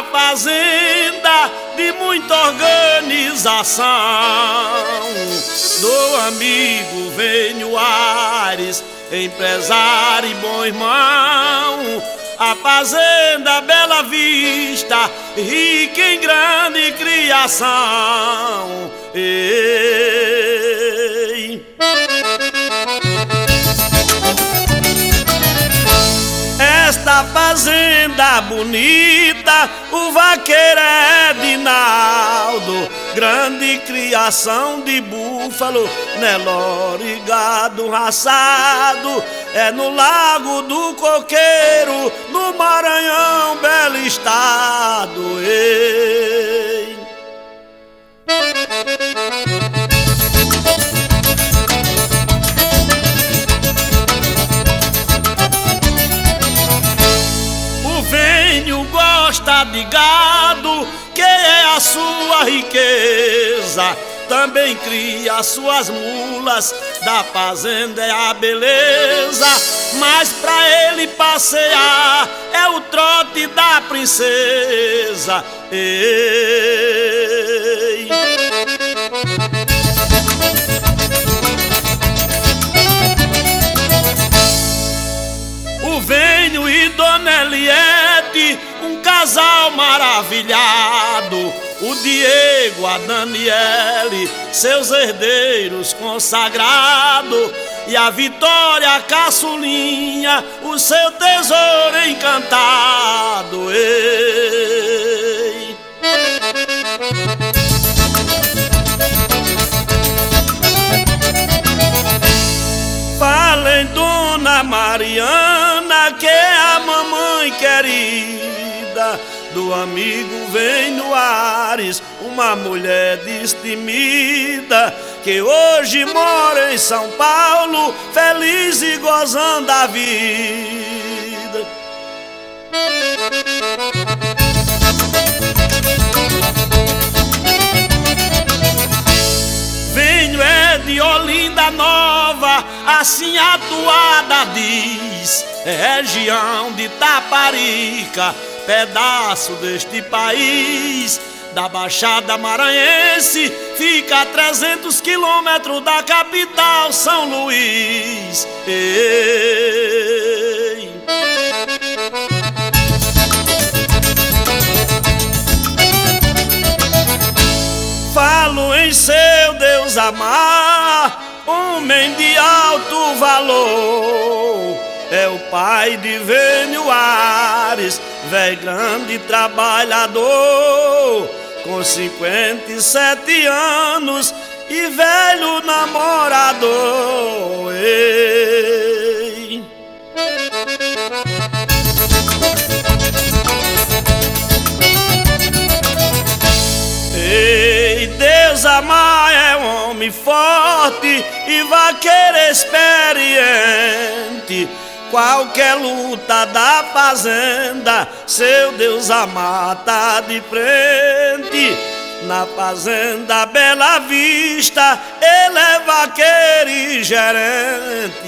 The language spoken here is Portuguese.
uma fazenda de muita organização do amigo Vênio Aires, empresário e bom irmão. A fazenda Bela Vista, rica em grande criação. Ei. Esta fazenda bonita, o vaqueiro é Dinaldo, grande criação de búfalo, Nelore, gado raçado, é no Lago do Coqueiro, no Maranhão, belo estado. Ei. Vênio gosta de gado, que é a sua riqueza. Também cria suas mulas, da fazenda é a beleza. Mas pra ele passear é o trote da princesa. Ei. O Vênio e Dona Eliette, um casal maravilhado. O Diego, a Daniele, seus herdeiros consagrados. E a Vitória, a caçulinha, o seu tesouro encantado. Ei. Falem Dona Mariana, que é a mamãe querida do amigo Vênio Aires, uma mulher destemida, que hoje mora em São Paulo, feliz e gozando a vida. Vênio é de Olinda Nova, assim a toada diz, é região de Taparica, pedaço deste país. Da Baixada Maranhense, fica a 300 quilômetros da capital, São Luís. Ei. Falo em seu Deus amar, homem de alto valor, é o pai de Vênio Aires, velho grande trabalhador, com 57 anos e velho namorador. Ei. Ei, Deus amar é um homem forte e vaqueiro experiente. Qualquer luta da fazenda, seu Deus amar tá de frente. Na fazenda Bela Vista, ele é vaqueiro e gerente.